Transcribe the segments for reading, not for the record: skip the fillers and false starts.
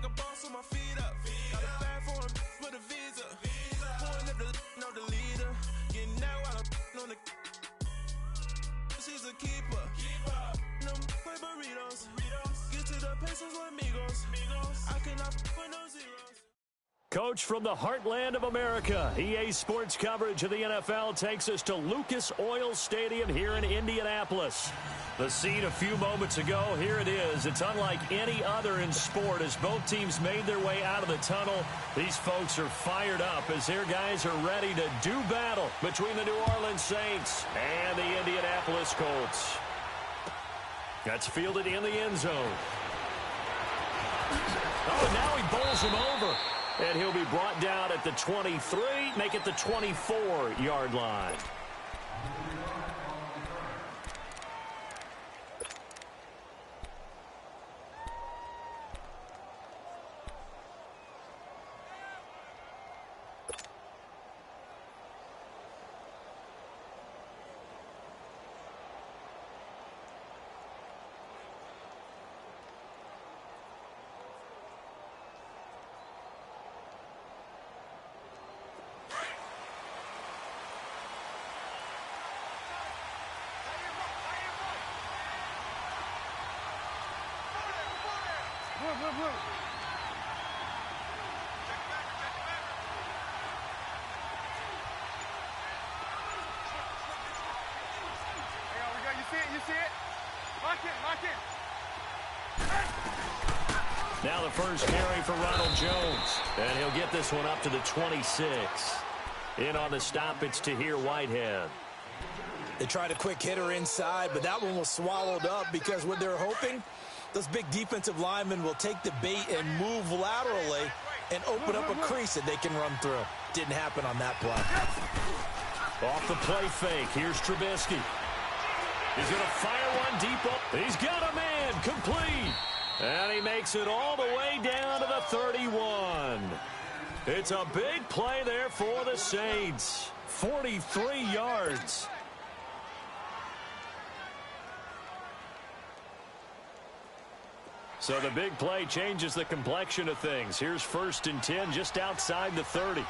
like a boss on my feet up. Got a bag for him with a visa. Pulling up the know the leader. Getting that while I'm on the. She's a keeper. Them play burritos. Get to the pesos with amigos. I cannot with no zeros. Coach from the heartland of America, EA Sports coverage of the NFL takes us to Lucas Oil Stadium here in Indianapolis. The scene a few moments ago, here it is. It's unlike any other in sport as both teams made their way out of the tunnel. These folks are fired up as their guys are ready to do battle between the New Orleans Saints and the Indianapolis Colts. That's fielded in the end zone. Oh, and now he bowls him over. And he'll be brought down at the 23, make it the 24-yard line. Now the first carry for Ronald Jones. And he'll get this one up to the 26. In on the stop, it's Tahir Whitehead. They tried a quick hitter inside, but that one was swallowed up because what they're hoping, those big defensive linemen will take the bait and move laterally and open up a crease that they can run through. Didn't happen on that play. Off the play fake, here's Trubisky. He's going to fire one deep up. He's got a man, complete. And he makes it all the way down to the 31. It's a big play there for the Saints. 43 yards. So the big play changes the complexion of things. Here's 1st and 10 just outside the 30.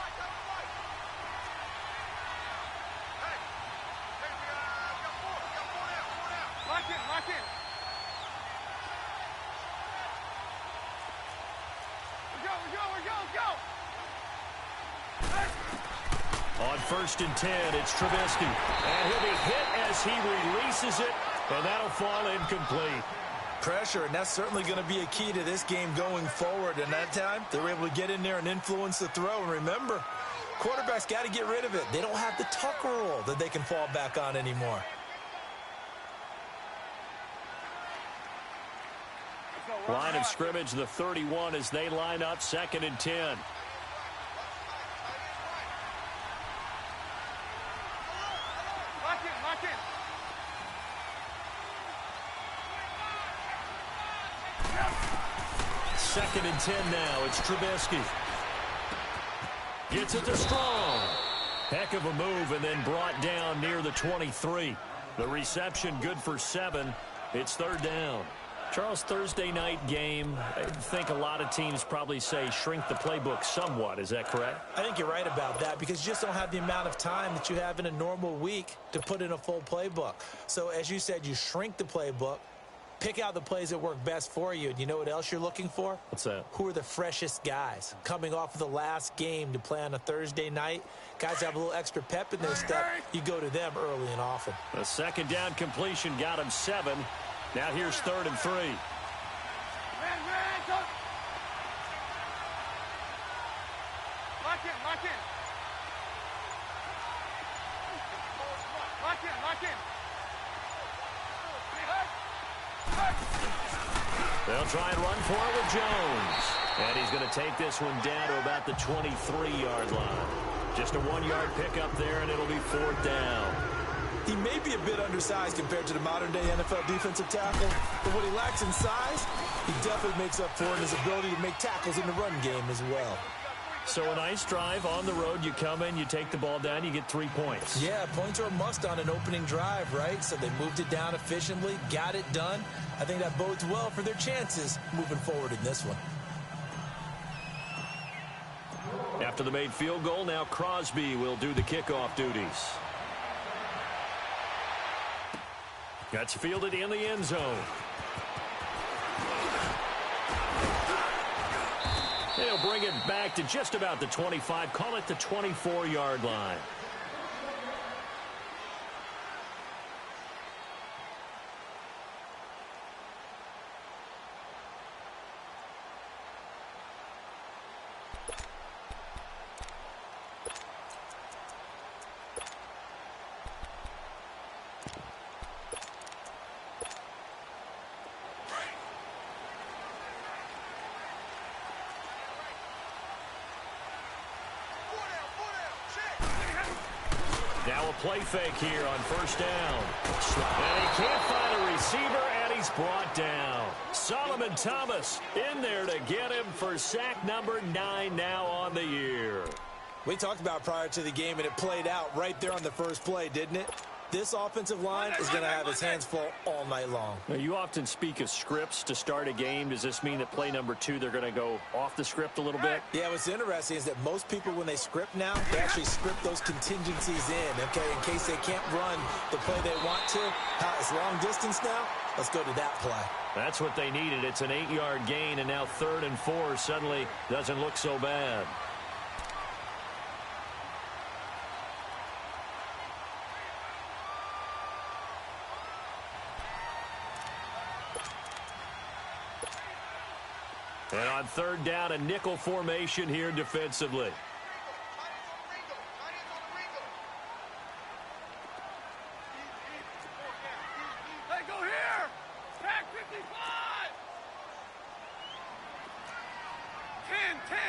On 1st and 10, it's Trubisky. And he'll be hit as he releases it, and that'll fall incomplete. Pressure, and that's certainly going to be a key to this game going forward. And that time, they were able to get in there and influence the throw. And remember, quarterbacks got to get rid of it. They don't have the tuck rule that they can fall back on anymore. Line of scrimmage, the 31 as they line up 2nd and 10. Second and 10 now. It's Trubisky. Gets it to Strong. Heck of a move and then brought down near the 23. The reception good for 7. It's 3rd down. Charles, Thursday night game, I think a lot of teams probably say shrink the playbook somewhat. Is that correct? I think you're right about that because you just don't have the amount of time that you have in a normal week to put in a full playbook. So as you said, you shrink the playbook, pick out the plays that work best for you. And you know what else you're looking for? What's that? Who are the freshest guys coming off of the last game to play on a Thursday night? Guys have a little extra pep in their step. You go to them early and often. The 2nd down completion got him 7. Now here's 3rd and 3. They'll try and run for it with Jones. And he's going to take this one down to about the 23-yard line. Just a 1-yard pickup there, and it'll be 4th down. He may be a bit undersized compared to the modern-day NFL defensive tackle, but what he lacks in size, he definitely makes up for in his ability to make tackles in the run game as well. So a nice drive on the road. You come in, you take the ball down, you get 3 points. Yeah, points are a must on an opening drive, right? So they moved it down efficiently, got it done. I think that bodes well for their chances moving forward in this one. After the made field goal, now Crosby will do the kickoff duties. That's fielded in the end zone. They'll bring it back to just about the 25. Call it the 24-yard line. Now a play fake here on first down. And he can't find a receiver, and he's brought down. Solomon Thomas in there to get him for sack number 9 now on the year. We talked about prior to the game, and it played out right there on the first play, didn't it? This offensive line is going to have his hands full all night long. Now, you often speak of scripts to start a game. Does this mean that play number 2, they're going to go off the script a little bit? Yeah, what's interesting is that most people, when they script now, they actually script those contingencies in, okay, in case they can't run the play they want to. It's long distance now. Let's go to that play. That's what they needed. It's an 8-yard gain, and now 3rd and 4 suddenly doesn't look so bad. And on 3rd down, a nickel formation here defensively. Hey, go here! Back 55! 10.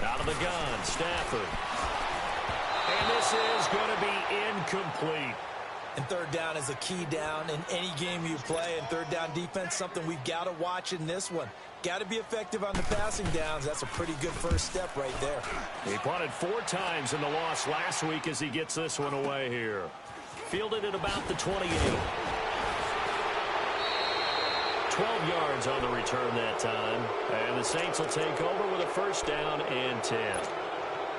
Out of the gun, Stafford. And this is going to be incomplete. And 3rd down is a key down in any game you play. And 3rd down defense, something we've got to watch in this one. Got to be effective on the passing downs. That's a pretty good first step right there. He punted 4 times in the loss last week as he gets this one away here. Fielded at about the 28. 12 yards on the return that time. And the Saints will take over with a first down and 10.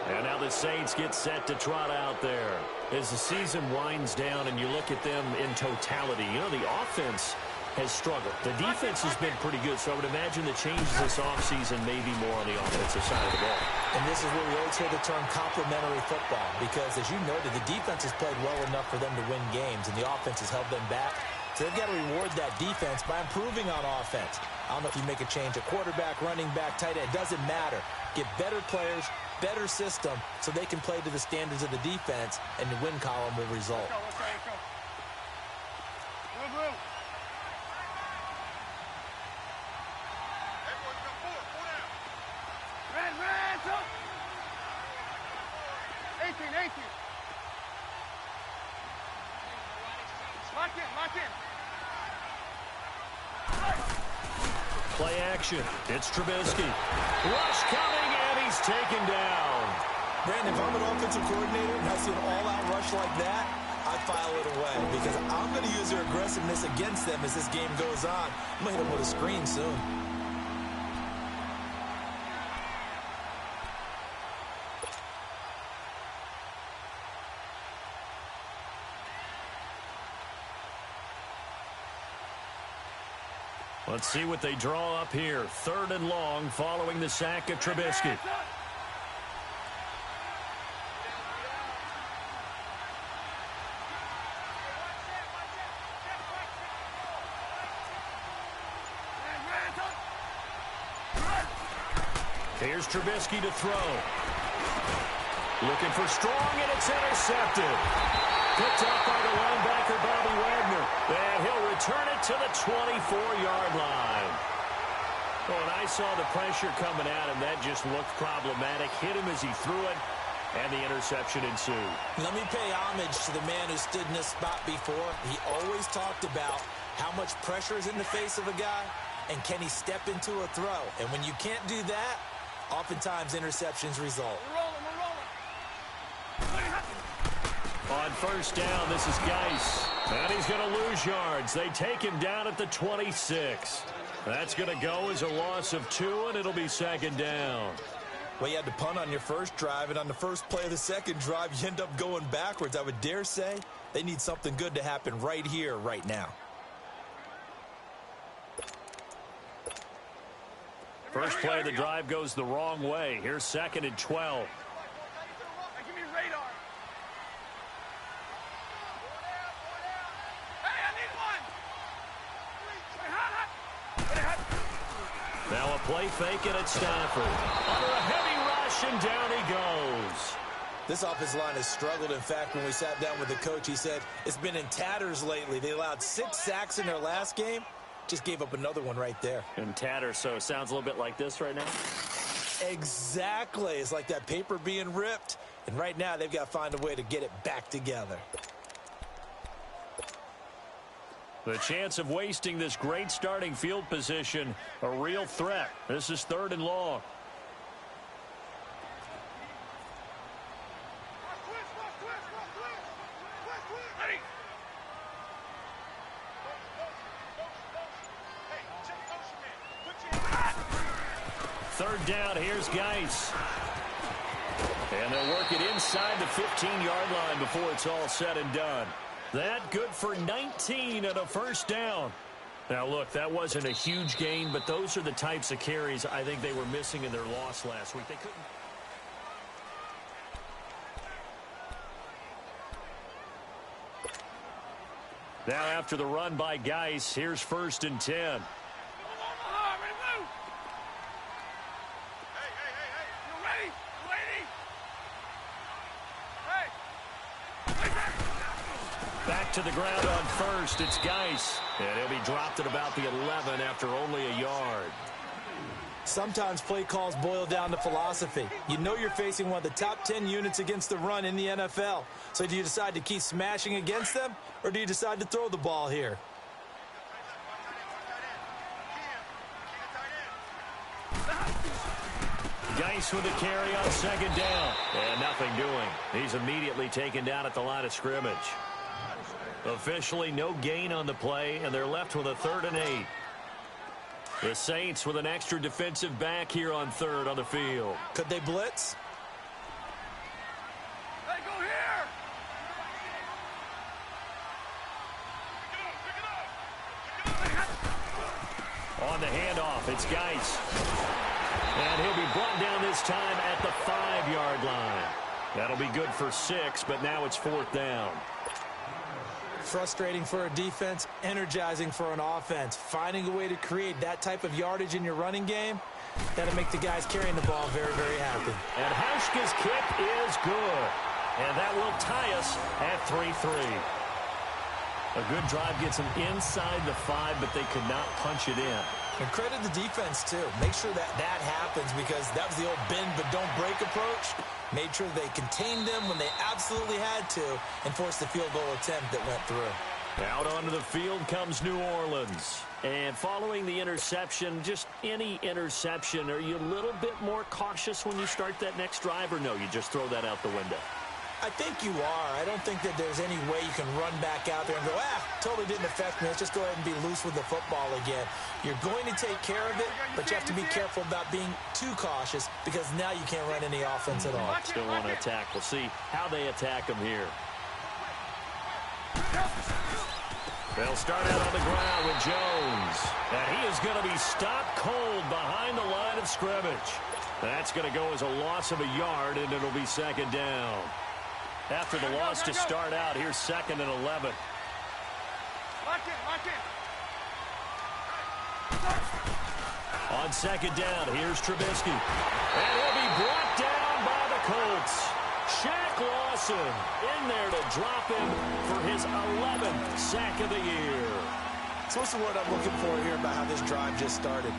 And now the Saints get set to trot out there. As the season winds down and you look at them in totality, you know, the offense has struggled. The defense has been pretty good, so I would imagine the changes this offseason may be more on the offensive side of the ball. And this is where we always hear the term complementary football, because as you noted, the defense has played well enough for them to win games, and the offense has held them back. So they've got to reward that defense by improving on offense. I don't know if you make a change at quarterback, running back, tight end. It doesn't matter. Get better players, better system, so they can play to the standards of the defense, and the win column will result. Let's go. Blue. Everyone come forward. 4 down. Red, up. 18. Lock in. Play action. It's Trubisky. Rush coming, and he's taken down. Brandon, if I'm an offensive coordinator and I see an all-out rush like that, I file it away, because I'm going to use their aggressiveness against them as this game goes on. I'm going to hit them with a screen soon. Let's see what they draw up here. 3rd and long following the sack of Trubisky. Here's Trubisky to throw. Looking for strong, and it's intercepted. Picked up by the linebacker, Bobby Wagner. And he'll return it to the 24-yard line. Well, when I saw the pressure coming at him, that just looked problematic. Hit him as he threw it, and the interception ensued. Let me pay homage to the man who stood in this spot before. He always talked about how much pressure is in the face of a guy, and can he step into a throw. And when you can't do that, oftentimes interceptions result. We're rolling. On first down, this is Geis. And he's going to lose yards. They take him down at the 26. That's going to go as a loss of 2, and it'll be second down. Well, you had to punt on your first drive, and on the first play of the second drive, you end up going backwards. I would dare say they need something good to happen right here, right now. First play of the drive goes the wrong way. Here's second and 12. Give me radar. Now a play fake and it's Stafford. Under a heavy rush, and down he goes. This offensive line has struggled. In fact, when we sat down with the coach, he said it's been in tatters lately. They allowed 6 sacks in their last game. Just gave up another one right there. In tatters, so it sounds a little bit like this right now? Exactly. It's like that paper being ripped. And right now, they've got to find a way to get it back together. The chance of wasting this great starting field position, a real threat. This is 3rd and long. Third down, here's Geis. And they'll work it inside the 15-yard line before it's all said and done. That good for 19 and a first down. Now, look, that wasn't a huge gain, but those are the types of carries I think they were missing in their loss last week. They couldn't. Now, after the run by Geis, here's 1st and 10. Back to the ground on first. It's Geis. And he'll be dropped at about the 11 after only a yard. Sometimes play calls boil down to philosophy. You know you're facing one of the top 10 units against the run in the NFL. So do you decide to keep smashing against them, or do you decide to throw the ball here? Geis with a carry on second down. And nothing doing. He's immediately taken down at the line of scrimmage. Officially no gain on the play, and they're left with a 3rd and 8. The Saints with an extra defensive back here on 3rd on the field. Could they blitz? Hey, go here! On the handoff, it's Geis. And he'll be brought down this time at the 5-yard line. That'll be good for 6, but now it's 4th down. Frustrating for a defense, energizing for an offense. Finding a way to create that type of yardage in your running game, that'll make the guys carrying the ball very, very happy. And Hauschka's kick is good. And that will tie us at 3-3. A good drive gets them inside the 5, but they could not punch it in. And credit the defense, too. Make sure that happens, because that was the old bend but don't break approach. Made sure they contained them when they absolutely had to and forced the field goal attempt that went through. Out onto the field comes New Orleans. And following the interception, just any interception, are you a little bit more cautious when you start that next drive, or no, you just throw that out the window? I think you are. I don't think that there's any way you can run back out there and go, totally didn't affect me. Let's just go ahead and be loose with the football again. You're going to take care of it, but you have to be careful about being too cautious, because now you can't run any offense at all. Still want to attack. We'll see how they attack them here. They'll start out on the ground with Jones. And he is going to be stopped cold behind the line of scrimmage. That's going to go as a loss of a yard, and it'll be 2nd down. After the loss to start out, here's 2nd and 11. Lock in. On 2nd down, here's Trubisky. And he'll be brought down by the Colts. Shaq Lawson in there to drop him for his 11th sack of the year. So what's the word I'm looking for here about how this drive just started?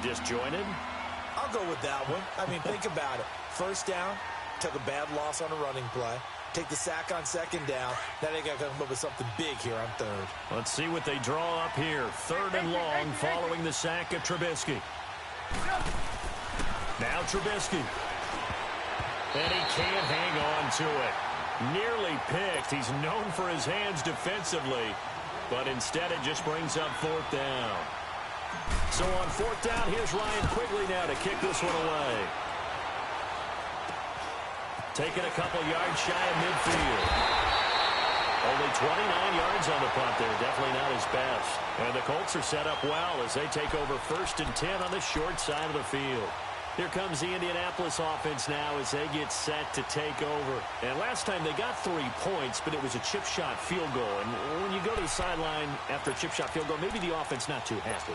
Disjointed? I'll go with that one. I mean, think about it. First down, took a bad loss on a running play. Take the sack on 2nd down. Now they got to come up with something big here on 3rd. Let's see what they draw up here. 3rd and long following the sack of Trubisky. Now Trubisky. And he can't hang on to it. Nearly picked. He's known for his hands defensively, but instead it just brings up 4th down. So on fourth down, here's Ryan Quigley now to kick this one away. Taking a couple yards shy of midfield. Only 29 yards on the punt there. Definitely not his best. And the Colts are set up well as they take over 1st and 10 on the short side of the field. Here comes the Indianapolis offense now as they get set to take over. And last time they got 3 points, but it was a chip shot field goal. And when you go to the sideline after a chip shot field goal, maybe the offense not too happy.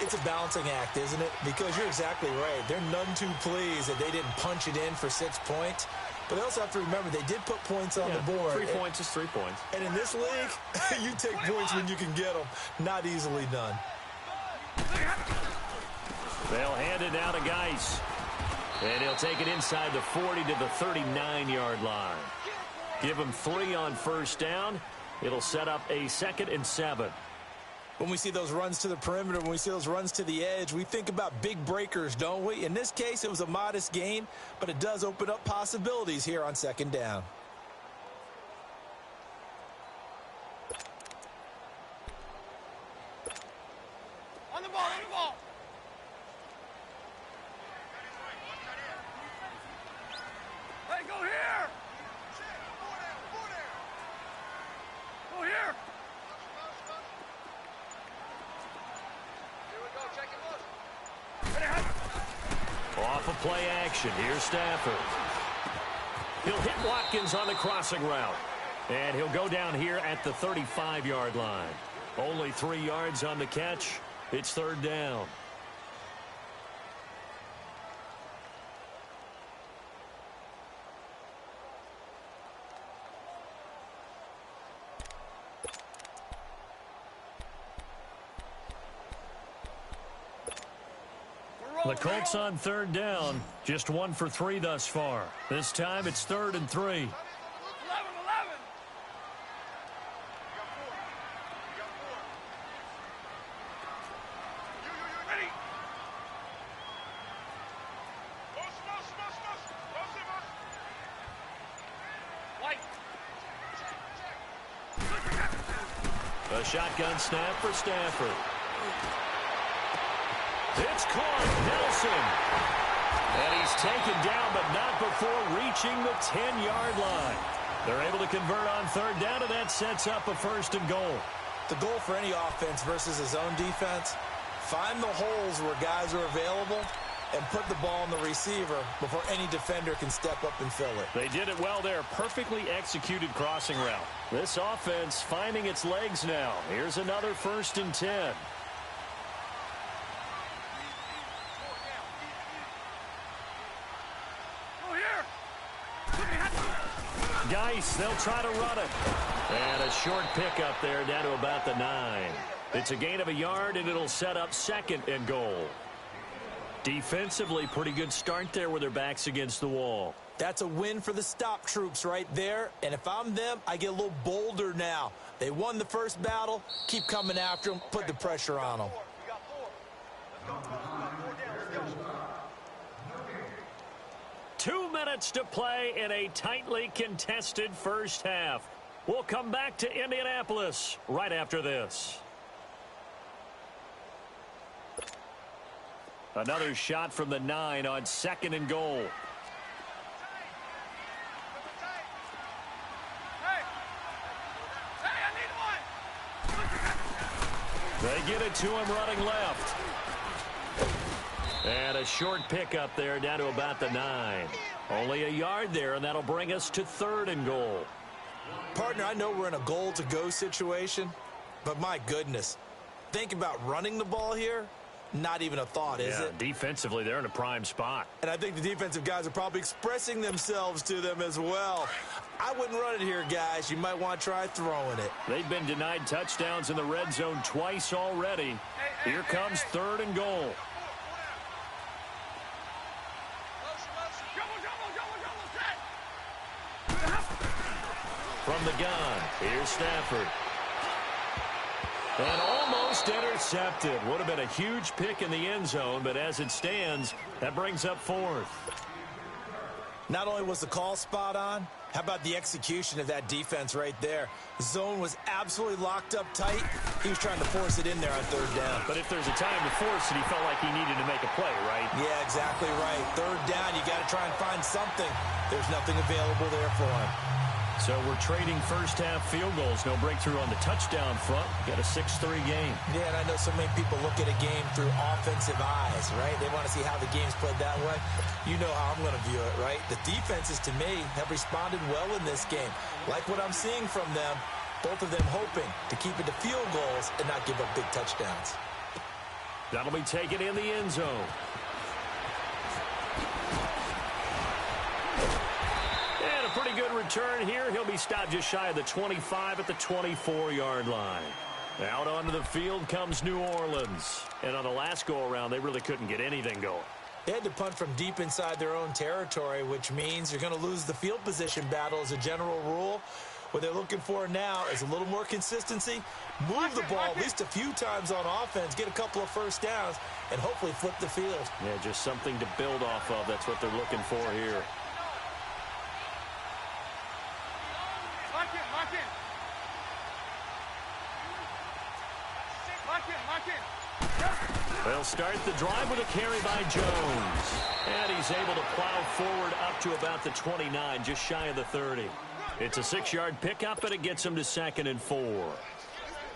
It's a balancing act, isn't it? Because you're exactly right. They're none too pleased that they didn't punch it in for 6 points. But they also have to remember they did put points on the board. 3 points is 3 points. And in this league, you take points when you can get them. Not easily done. They'll hand it now to Geis. And he'll take it inside the 40 to the 39-yard line. Give him 3 on first down. It'll set up a 2nd and 7. When we see those runs to the perimeter, when we see those runs to the edge, we think about big breakers, don't we? In this case, it was a modest gain, but it does open up possibilities here on 2nd down. On the ball, on the ball. Hey, go here. Go here. Off of play action. Here's Stafford. He'll hit Watkins on the crossing route. And he'll go down here at the 35-yard line. Only 3 yards on the catch. It's 3rd down. The Colts on 3rd down. Just 1 for 3 thus far. This time it's 3rd and 3. 11, 11. Ready. White. A shotgun snap for Stafford. It's caught. Nelson. And he's taken down, but not before reaching the 10-yard line. They're able to convert on 3rd down, and that sets up a 1st and goal. The goal for any offense versus his own defense, find the holes where guys are available and put the ball on the receiver before any defender can step up and fill it. They did it well there. Perfectly executed crossing route. This offense finding its legs now. Here's another 1st and 10. Geis, they'll try to run it. And a short pickup there down to about the 9. It's a gain of a yard, and it'll set up 2nd and goal. Defensively, pretty good start there with their backs against the wall. That's a win for the stop troops right there. And if I'm them, I get a little bolder now. They won the first battle. Keep coming after them. Put the pressure on them. 2 minutes to play in a tightly contested first half. We'll come back to Indianapolis right after this. Another shot from the 9 on 2nd and goal. Hey, I need one. They get it to him running left. And a short pickup there down to about the 9. Only a yard there, and that'll bring us to 3rd and goal. Partner, I know we're in a goal-to-go situation, but my goodness, think about running the ball here. Not even a thought, is it? Defensively, they're in a prime spot. And I think the defensive guys are probably expressing themselves to them as well. I wouldn't run it here, guys. You might want to try throwing it. They've been denied touchdowns in the red zone twice already. Here comes 3rd and goal. From the gun, here's Stafford. And almost intercepted. Would have been a huge pick in the end zone, but as it stands, that brings up 4th. Not only was the call spot on, How about the execution of that defense right there? The zone was absolutely locked up tight. He was trying to force it in there on third down. But if there's a time to force it, he felt like he needed to make a play, right? Yeah, exactly right. Third down, you got to try and find something. There's nothing available there for him. So we're trading first-half field goals. No breakthrough on the touchdown front. Got a 6-3 game. Yeah, and I know so many people look at a game through offensive eyes, right? They want to see how the game's played that way. You know how I'm going to view it, right? The defenses, to me, have responded well in this game. Like what I'm seeing from them, both of them hoping to keep it to field goals and not give up big touchdowns. That'll be taken in the end zone. And a pretty good return here. He'll be stopped just shy of the 25 at the 24-yard line. Out onto the field comes New Orleans. And on the last go-around, they really couldn't get anything going. They had to punt from deep inside their own territory, which means you're going to lose the field position battle as a general rule. What they're looking for now is a little more consistency, move the ball at least a few times on offense, get a couple of first downs, and hopefully flip the field. Yeah, just something to build off of. That's what they're looking for here. Lock in. They'll start the drive with a carry by Jones. And he's able to plow forward up to about the 29, just shy of the 30. It's a 6-yard pickup, and it gets him to 2nd and 4.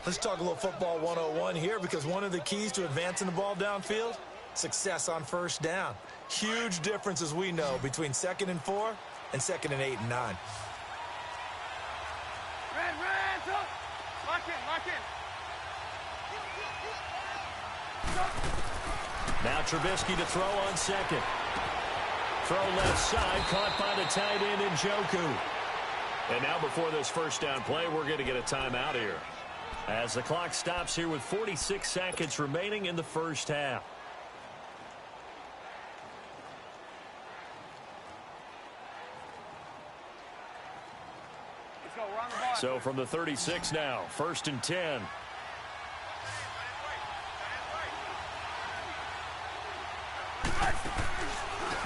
Let's talk a little football 101 here, because one of the keys to advancing the ball downfield, success on first down. Huge difference, as we know, between 2nd and 4 and 2nd and 8 and 9. Lock in. Now Trubisky to throw on second. Throw left side, caught by the tight end Njoku. And now before this first down play, we're going to get a timeout here, as the clock stops here with 46 seconds remaining in the first half. Let's go, we're on the ball. So from the 36 now, 1st and 10.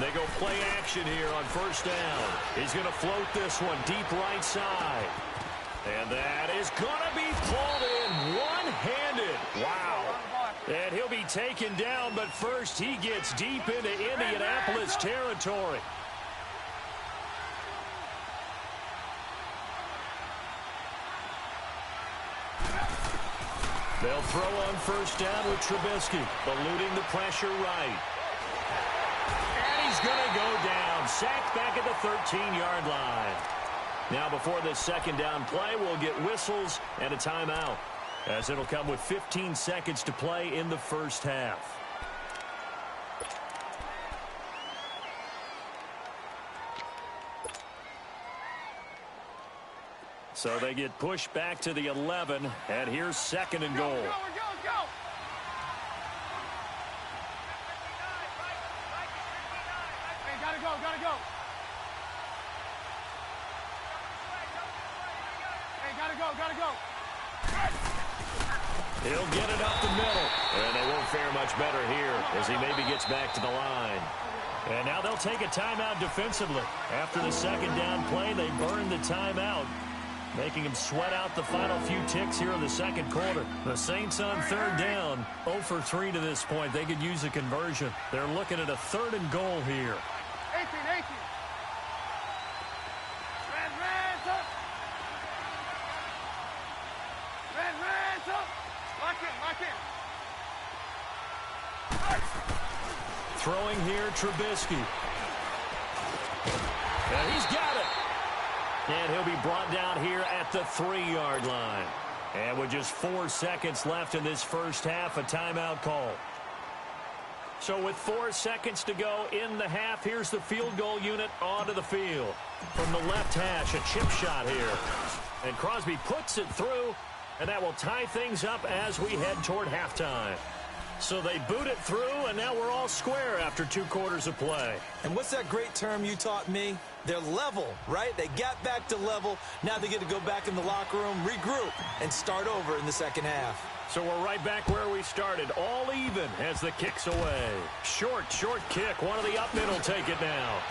They go play action here on first down. He's going to float this one deep right side. And that is going to be pulled in one-handed. Wow. And he'll be taken down, but first he gets deep into Indianapolis territory. They'll throw on first down with Trubisky, eluding the pressure right. He's going to go down. Sacked back at the 13-yard line. Now before this second down play, we'll get whistles and a timeout, as it'll come with 15 seconds to play in the first half. So they get pushed back to the 11, and here's 2nd and goal. Go. Gotta go. Hey, gotta go. He'll get it up the middle, and they won't fare much better here as he maybe gets back to the line. And now they'll take a timeout defensively. After the second down play, they burn the timeout, making him sweat out the final few ticks here in the second quarter. The Saints on third down, 0 for 3 to this point. They could use a conversion. They're looking at a 3rd and goal here. 18. Red, lock in. Throwing here, Trubisky. And he's got it. And he'll be brought down here at the 3-yard line. And with just 4 seconds left in this first half, a timeout call. So with 4 seconds to go in the half, here's the field goal unit onto the field. From the left hash, a chip shot here. And Crosby puts it through, and that will tie things up as we head toward halftime. So they boot it through, and now we're all square after 2 quarters of play. And what's that great term you taught me? They're level, right? They got back to level. Now they get to go back in the locker room, regroup, and start over in the second half. So we're right back where we started, all even as the kick's away. Short kick. One of the up mid will take it now.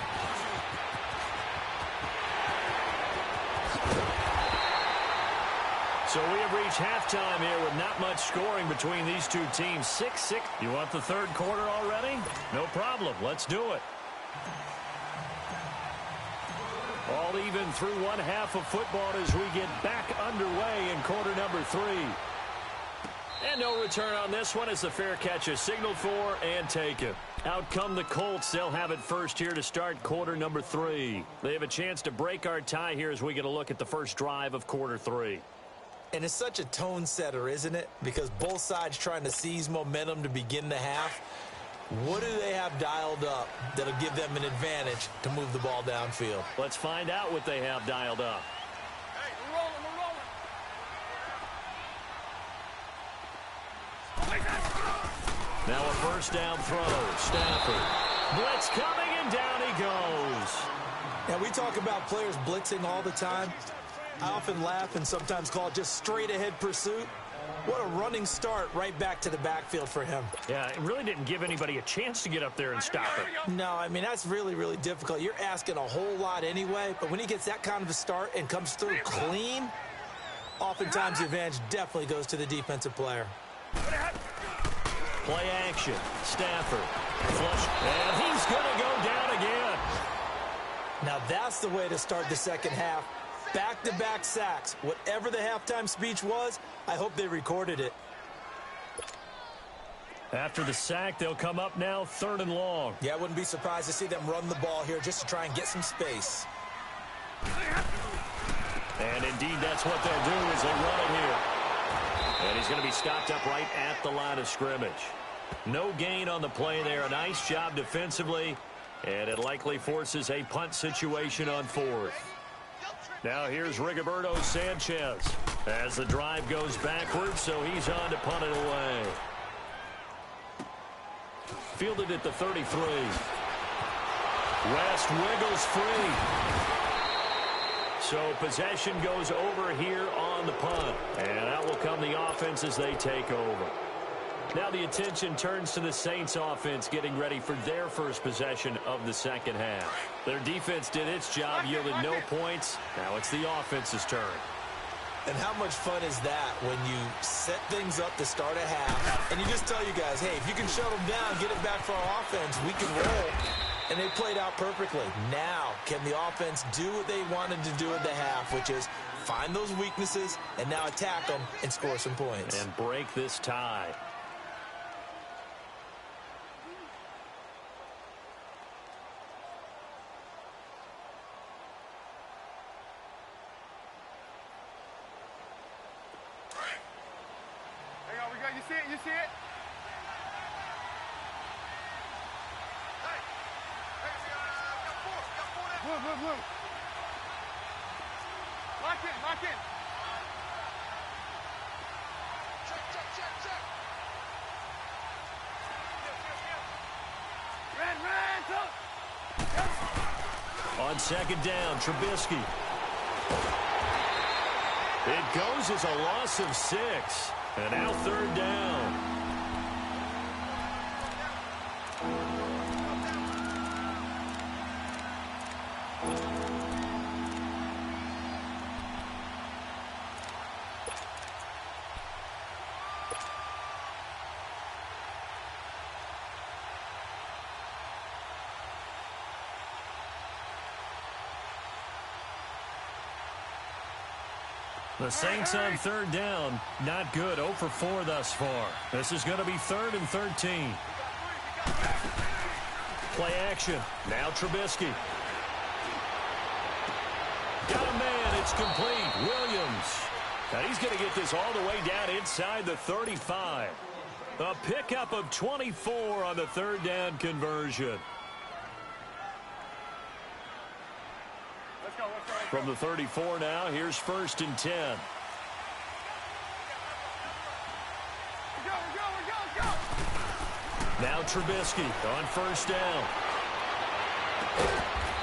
So we have reached halftime here with not much scoring between these two teams. 6-6. You want the third quarter already? No problem. Let's do it. All even through one half of football as we get back underway in quarter number 3. And no return on this one as the fair catch is signaled for and taken. Out come the Colts. They'll have it first here to start quarter number 3. They have a chance to break our tie here as we get a look at the first drive of quarter 3. And it's such a tone setter, isn't it? Because both sides trying to seize momentum to begin the half. What do they have dialed up that'll give them an advantage to move the ball downfield? Let's find out what they have dialed up. Hey, we're rolling, Now a first down throw. Stafford. Blitz coming, and down he goes. Now, we talk about players blitzing all the time. I often laugh and sometimes call it just straight-ahead pursuit. What a running start right back to the backfield for him. Yeah, it really didn't give anybody a chance to get up there and stop it. No, I mean, that's really, really difficult. You're asking a whole lot anyway, but when he gets that kind of a start and comes through clean, oftentimes the advantage definitely goes to the defensive player. Play action. Stafford. Flush. And he's going to go down again. Now that's the way to start the second half. Back-to-back sacks. Whatever the halftime speech was, I hope they recorded it. After the sack, they'll come up now 3rd and long. Yeah, I wouldn't be surprised to see them run the ball here just to try and get some space. And indeed, that's what they'll do as they run it here. And he's going to be stopped up right at the line of scrimmage. No gain on the play there. A nice job defensively. And it likely forces a punt situation on 4th. Now here's Rigoberto Sanchez as the drive goes backwards, so he's on to punt it away. Fielded at the 33. West wiggles free. So possession goes over here on the punt. And out will come the offense as they take over. Now the attention turns to the Saints offense getting ready for their first possession of the second half. Their defense did its job, yielded no points. Now it's the offense's turn. And how much fun is that when you set things up to start a half and you just tell you guys, hey, if you can shut them down, get it back for our offense, we can roll. And they played out perfectly. Now, can the offense do what they wanted to do in the half, which is find those weaknesses and now attack them and score some points. And break this tie. You see it? You see it? Blue, blue, blue. Lock in, lock in. Check. Red, On second down, Trubisky. It goes as a loss of 6. And now 3rd down. The Saints on 3rd down. Not good. 0 for 4 thus far. This is going to be 3rd and 13. Play action. Now Trubisky. Got a man. It's complete. Williams. And he's going to get this all the way down inside the 35. A pickup of 24 on the 3rd down conversion. From the 34 now, here's 1st and 10. Go. Now Trubisky on 1st down.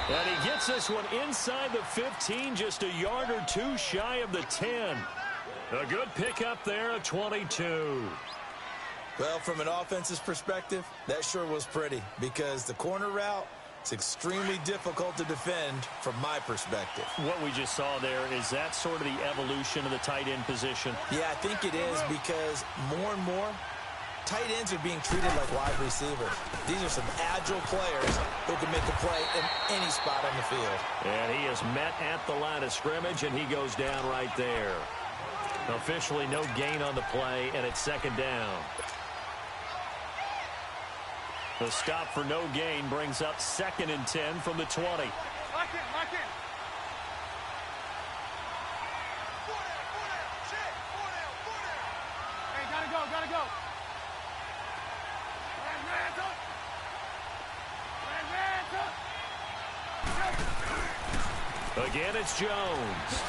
And he gets this one inside the 15, just a yard or 2 shy of the 10. A good pickup there, a 22. Well, from an offensive perspective, that sure was pretty because the corner route It's extremely difficult to defend from my perspective. What we just saw there, is that sort of the evolution of the tight end position? Yeah, I think it is, because more and more, tight ends are being treated like wide receivers. These are some agile players who can make a play in any spot on the field. And he is met at the line of scrimmage, and he goes down right there. Officially no gain on the play, and it's second down. The stop for no gain brings up 2nd and 10 from the 20. Lock in, lock in. Hey, gotta go, gotta go. Again, it's Jones.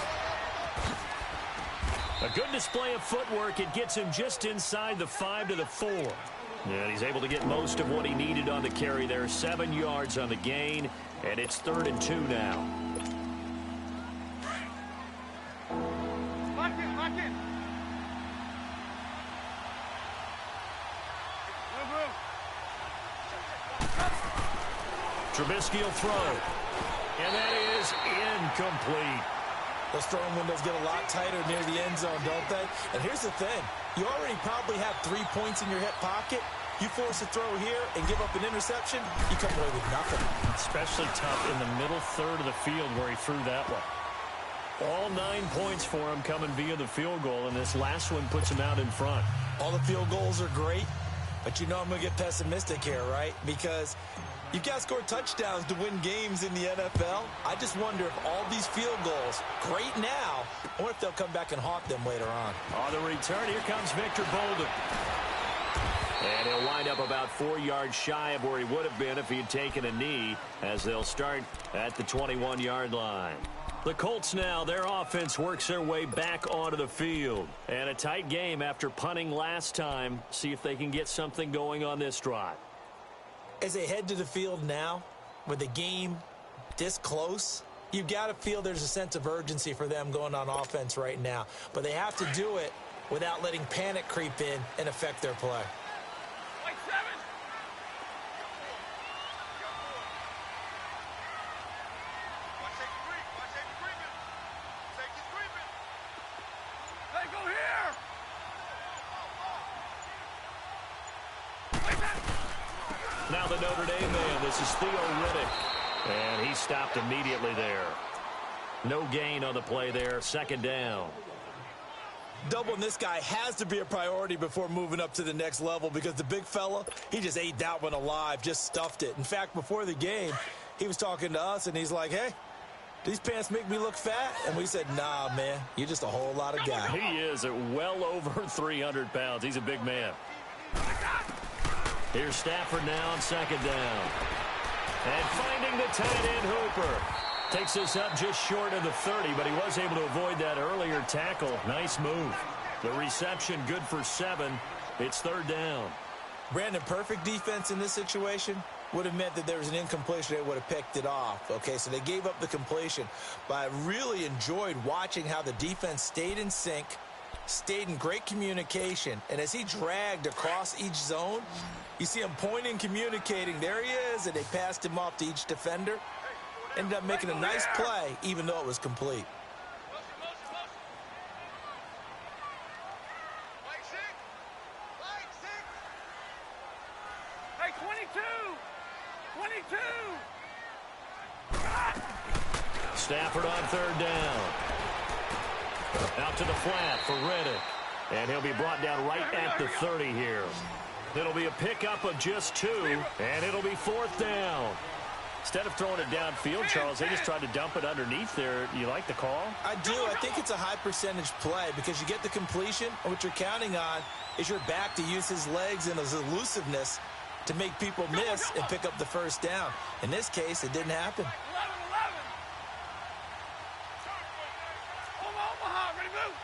A good display of footwork. It gets him just inside the 5 to the 4. And he's able to get most of what he needed on the carry there. 7 yards on the gain, and it's 3rd and 2 now. Lock in, lock in. Move. Trubisky will throw. And that is incomplete. Those throwing windows get a lot tighter near the end zone, don't they? And here's the thing. You already probably have 3 points in your hip pocket. You force a throw here and give up an interception, you come away with nothing. Especially tough in the middle third of the field where he threw that one. All 9 points for him coming via the field goal, and this last one puts him out in front. All the field goals are great, but you know I'm going to get pessimistic here, right? Because you've got to score touchdowns to win games in the NFL. I just wonder if all these field goals, great now, I wonder if they'll come back and haunt them later on. On the return, here comes Victor Bolden. And he'll wind up about 4 yards shy of where he would have been if he had taken a knee, as they'll start at the 21-yard line. The Colts now, their offense works their way back onto the field. And a tight game after punting last time. See if they can get something going on this drive. As they head to the field now, with the game this close, you've got to feel there's a sense of urgency for them going on offense right now. But they have to do it without letting panic creep in and affect their play. Like 7. Watch safety creep. Watch safety creeping. Safety's creeping. Hey, go here. Now the Notre Dame man, this is Theo Riddick. And he stopped immediately there. No gain on the play there, 2nd down. Doubling this guy has to be a priority before moving up to the next level, because the big fella, he just ate that one alive, just stuffed it. In fact, before the game, he was talking to us, and he's like, hey, these pants make me look fat? And we said, nah, man, you're just a whole lot of guy. He is at well over 300 pounds. He's a big man. Here's Stafford now on 2nd down. And finding the tight end Hooper. Takes us up just short of the 30, but he was able to avoid that earlier tackle. Nice move. The reception good for 7. It's 3rd down. Brandon, perfect defense in this situation would have meant that there was an incompletion. They would have picked it off. Okay, so they gave up the completion. But I really enjoyed watching how the defense stayed in sync, stayed in great communication, and as he dragged across each zone, you see him pointing, communicating. There he is, and they passed him off to each defender. Ended up making a nice play, even though it was complete. Hey, 22. 22. Stafford on 3rd down. Out to the flat for Riddick. And he'll be brought down right at the 30 here. It'll be a pickup of just 2, and it'll be 4th down. Instead of throwing it downfield, Charles, they just tried to dump it underneath there. You like the call? I do. I think it's a high percentage play because you get the completion, and what you're counting on is your back to use his legs and his elusiveness to make people miss and pick up the 1st down. In this case, it didn't happen. 11. Omaha, ready to move.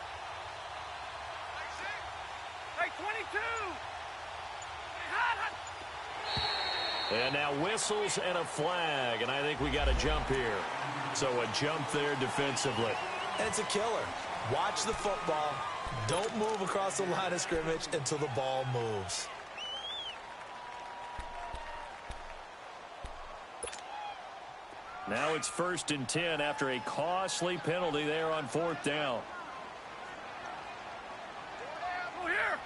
Hey, 22. Hot. And now whistles and a flag, and I think we got a jump here. So a jump there defensively. And it's a killer. Watch the football. Don't move across the line of scrimmage until the ball moves. Now it's 1st and 10 after a costly penalty there on 4th down. Go here.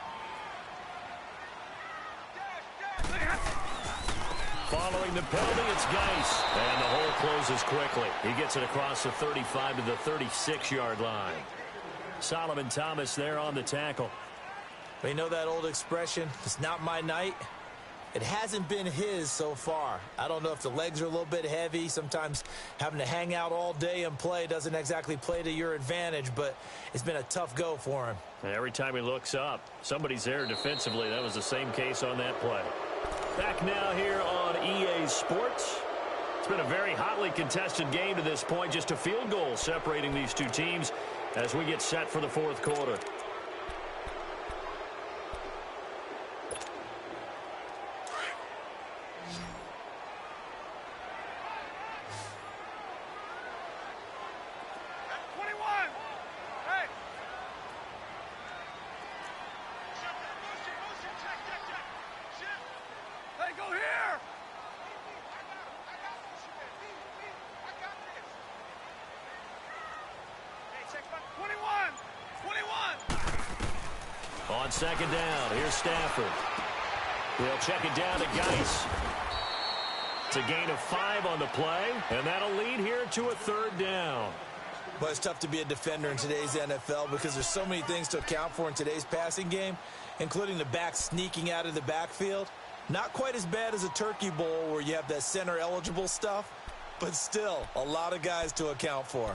Following the penalty, it's Geis. And the hole closes quickly. He gets it across the 35 to the 36-yard line. Solomon Thomas there on the tackle. We know that old expression, it's not my night. It hasn't been his so far. I don't know if the legs are a little bit heavy. Sometimes having to hang out all day and play doesn't exactly play to your advantage, but it's been a tough go for him. And every time he looks up, somebody's there defensively. That was the same case on that play. Back now here on EA Sports. It's been a very hotly contested game to this point. Just a field goal separating these two teams as we get set for the 4th quarter. On 2nd down, here's Stafford. He'll check it down to Geis. It's a gain of 5 on the play, and that'll lead here to a 3rd down. But it's tough to be a defender in today's NFL because there's so many things to account for in today's passing game, including the back sneaking out of the backfield. Not quite as bad as a turkey bowl where you have that center-eligible stuff, but still a lot of guys to account for.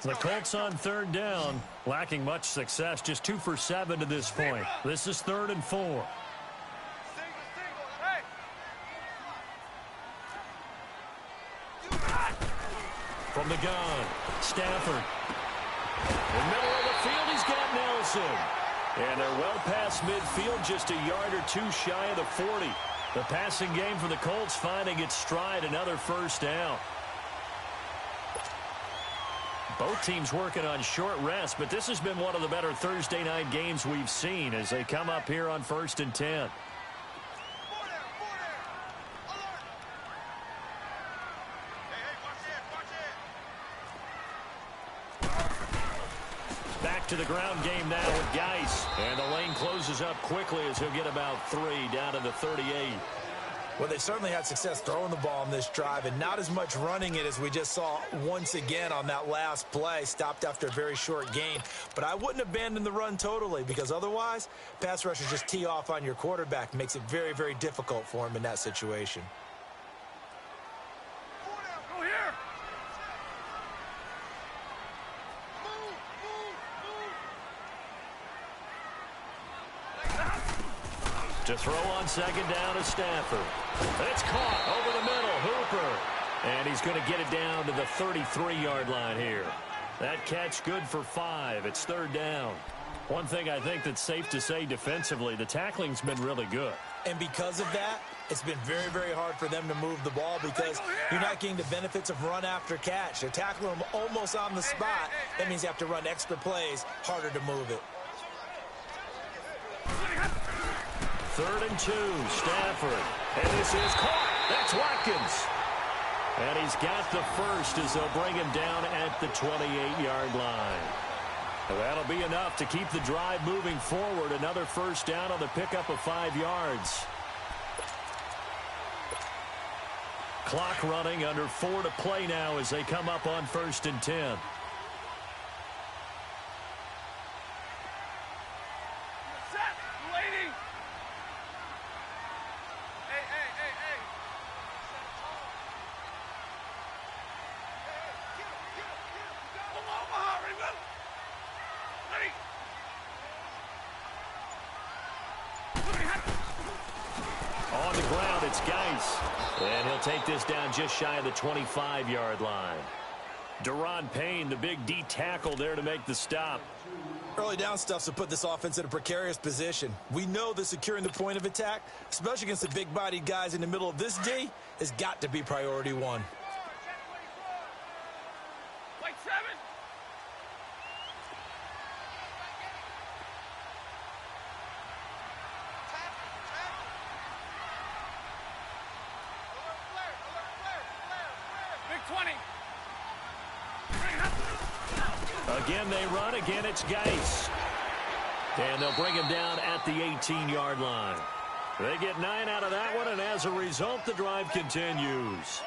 The Colts on 3rd down, lacking much success, just 2 for 7 to this point. This is 3rd and 4. From the gun, Stafford. In the middle of the field, he's got Nelson. And they're well past midfield, just a yard or 2 shy of the 40. The passing game for the Colts finding its stride, another 1st down. Both teams working on short rest, but this has been one of the better Thursday night games we've seen as they come up here on 1st and 10. Back to the ground game now with Geis. And the lane closes up quickly as he'll get about 3 down to the 38. Well, they certainly had success throwing the ball on this drive and not as much running it as we just saw once again on that last play. Stopped after a very short gain. But I wouldn't abandon the run totally because otherwise, pass rushers just tee off on your quarterback. Makes it very, very difficult for him in that situation. Go here. To throw on 2nd down to Stafford. It's caught over the middle. Hooper. And he's going to get it down to the 33-yard line here. That catch good for 5. It's 3rd down. One thing I think that's safe to say defensively, the tackling's been really good. And because of that, it's been very, very hard for them to move the ball because you're not getting the benefits of run after catch. They're tackling them almost on the spot. That means you have to run extra plays, harder to move it. 3rd and 2, Stafford. And this is caught. That's Watkins. And he's got the first as they'll bring him down at the 28-yard line. And that'll be enough to keep the drive moving forward. Another 1st down on the pickup of 5 yards. Clock running, under 4 to play now as they come up on 1st and 10. On the ground, it's Geis. And he'll take this down just shy of the 25-yard line. Deron Payne, the big D tackle there to make the stop. Early down stuff's to put this offense in a precarious position. We know that securing the point of attack, especially against the big-bodied guys in the middle of this D, has got to be priority 1. Again, they run. Again, it's Geis. And they'll bring him down at the 18-yard line. They get 9 out of that one, and as a result, the drive continues.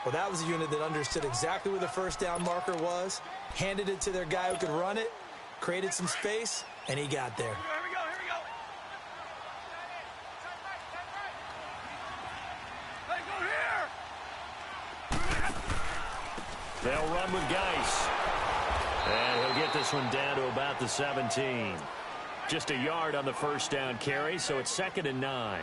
Well, that was a unit that understood exactly where the first down marker was, handed it to their guy who could run it, created some space, and he got there. Here we go. Hey, go here. They'll run with Geis. And he'll get this one down to about the 17. Just a yard on the first down carry, so it's 2nd and 9.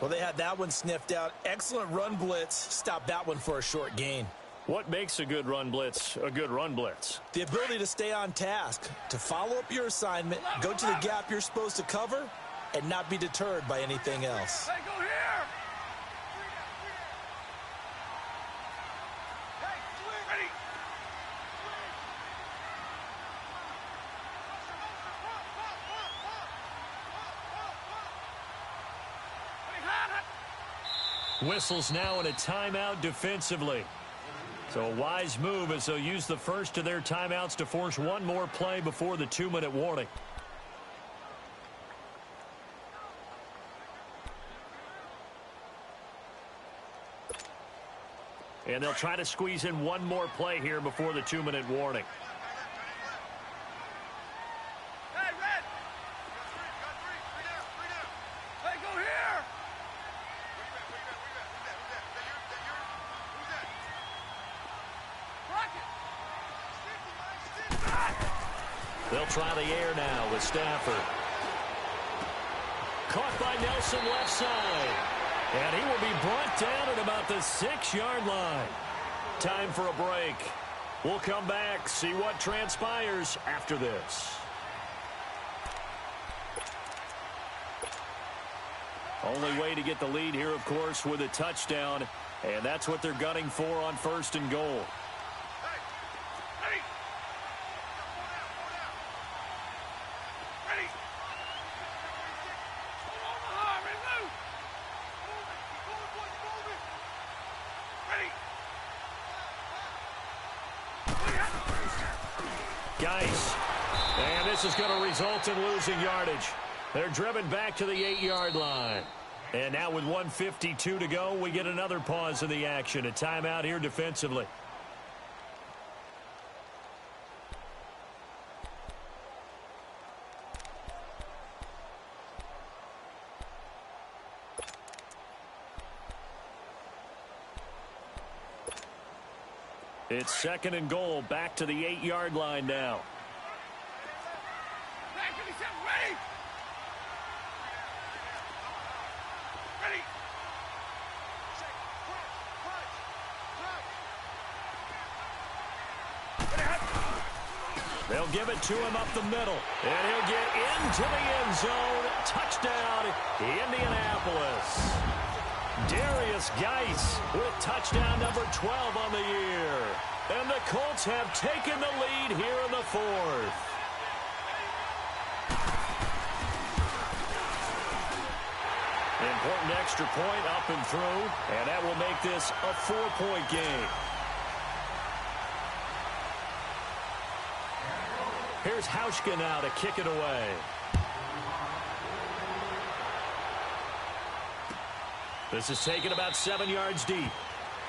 Well, they had that one sniffed out. Excellent run blitz. Stopped that one for a short gain. What makes a good run blitz a good run blitz? The ability to stay on task, to follow up your assignment, go to the gap you're supposed to cover, and not be deterred by anything else. Hey, go here. Hey, ready. Whistles now in a timeout defensively. So a wise move as they'll use the first of their timeouts to force one more play before the 2-minute warning. And they'll try to squeeze in one more play here before the 2-minute warning. Hey, Red. Got three down. Hey, go here. They'll try the air now with Stafford. Caught by Nelson left side. And he will be brought down at about the 6-yard line. Time for a break. We'll come back, see what transpires after this. Only way to get the lead here, of course, with a touchdown. And that's what they're gunning for on 1st and goal. Geis. And this is going to result in losing yardage. They're driven back to the 8-yard line. And now with 1:52 to go, we get another pause in the action. A timeout here defensively. It's 2nd and goal, back to the 8-yard line now. They'll give it to him up the middle, and he'll get into the end zone. Touchdown, Indianapolis. Darius Geis with touchdown number 12 on the year. And the Colts have taken the lead here in the 4th. Important extra point up and through, and that will make this a 4-point game. Here's Hauschka now to kick it away. This is taken about 7 yards deep.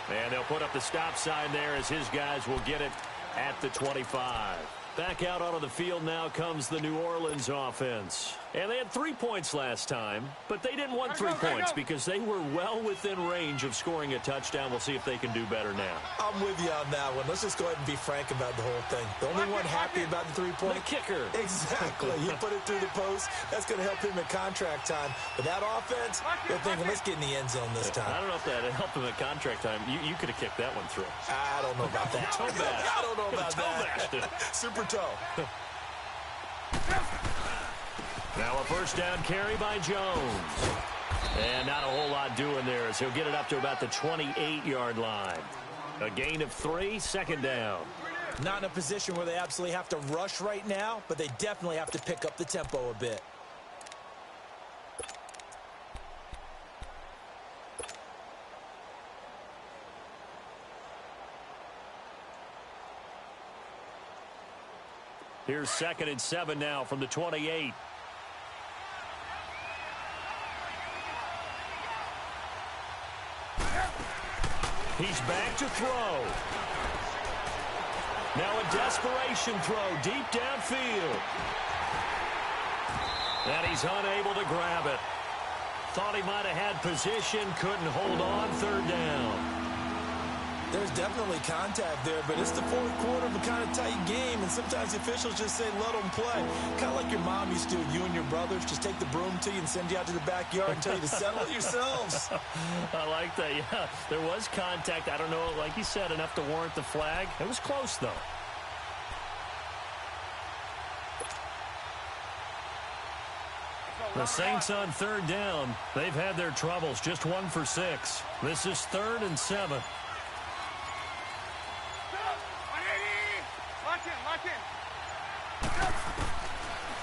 And they'll put up the stop sign there as his guys will get it at the 25. Back out onto the field now comes the New Orleans offense. And they had 3 points last time, but they didn't want 3 points because they were well within range of scoring a touchdown. We'll see if they can do better now. I'm with you on that one. Let's just go ahead and be frank about the whole thing. The only one happy about the 3-point? The kicker. Exactly. You put it through the post. That's going to help him at contract time. But that offense, they're thinking, let's get in the end zone this time. I don't know if that helped him at contract time. You could have kicked that one through. I don't know about that. Toe bash. I don't know about that. Super toe. Now a first down carry by Jones. And not a whole lot doing there as he'll get it up to about the 28-yard line. A gain of 3, 2nd down. Not in a position where they absolutely have to rush right now, but they definitely have to pick up the tempo a bit. Here's 2nd and 7 now from the 28. He's back to throw. Now a desperation throw deep downfield. And he's unable to grab it. Thought he might have had position, couldn't hold on, 3rd down. There's definitely contact there, but it's the 4th quarter of a kind of tight game, and sometimes the officials just say, let them play. Kind of like your mom used to, you and your brothers, just take the broom to you and send you out to the backyard and tell you to settle it yourselves. I like that, yeah. There was contact. I don't know, like you said, enough to warrant the flag. It was close, though. The Saints on 3rd down. They've had their troubles, just 1 for 6. This is 3rd and 7.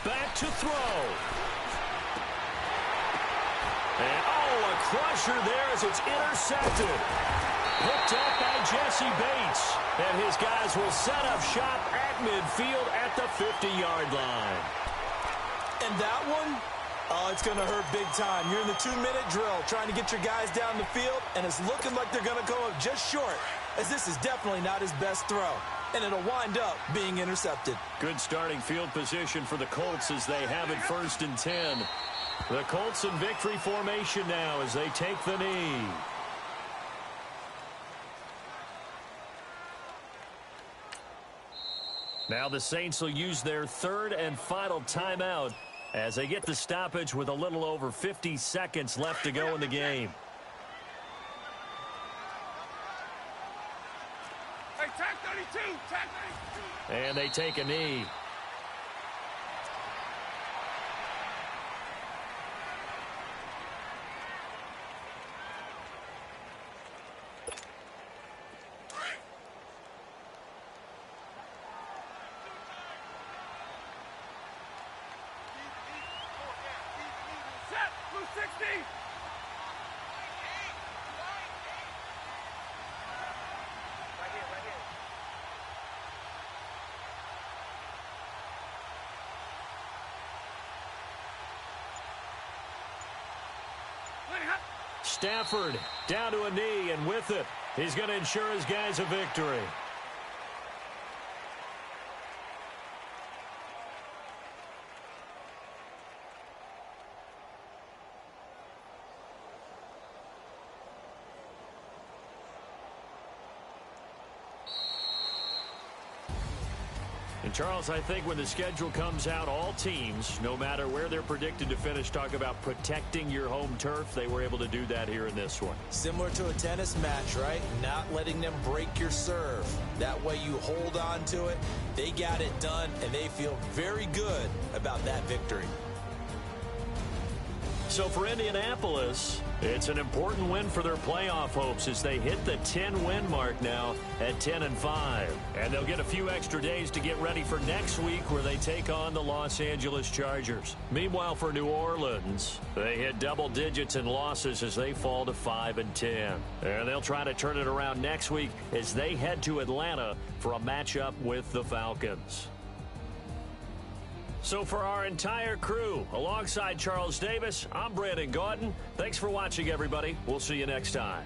Back to throw. And, a crusher there as it's intercepted. Picked up by Jesse Bates. And his guys will set up shop at midfield at the 50-yard line. And that one, it's going to hurt big time. You're in the 2-minute drill trying to get your guys down the field, and it's looking like they're going to go up just short, as this is definitely not his best throw. And it'll wind up being intercepted. Good starting field position for the Colts as they have it 1st and 10. The Colts in victory formation now as they take the knee. Now the Saints will use their 3rd and final timeout as they get the stoppage with a little over 50 seconds left to go in the game. Hey, tag 32, tag 32. And they take a knee. Set, blue 60. Stafford down to a knee, and with it, he's going to ensure his guys a victory. And Charles, I think when the schedule comes out, all teams, no matter where they're predicted to finish, talk about protecting your home turf. They were able to do that here in this one. Similar to a tennis match, right? Not letting them break your serve. That way you hold on to it. They got it done, and they feel very good about that victory. So for Indianapolis, it's an important win for their playoff hopes as they hit the 10-win mark now at 10-5. And they'll get a few extra days to get ready for next week where they take on the Los Angeles Chargers. Meanwhile, for New Orleans, they hit double digits in losses as they fall to 5-10. And they'll try to turn it around next week as they head to Atlanta for a matchup with the Falcons. So for our entire crew, alongside Charles Davis, I'm Brandon Gaudin. Thanks for watching, everybody. We'll see you next time.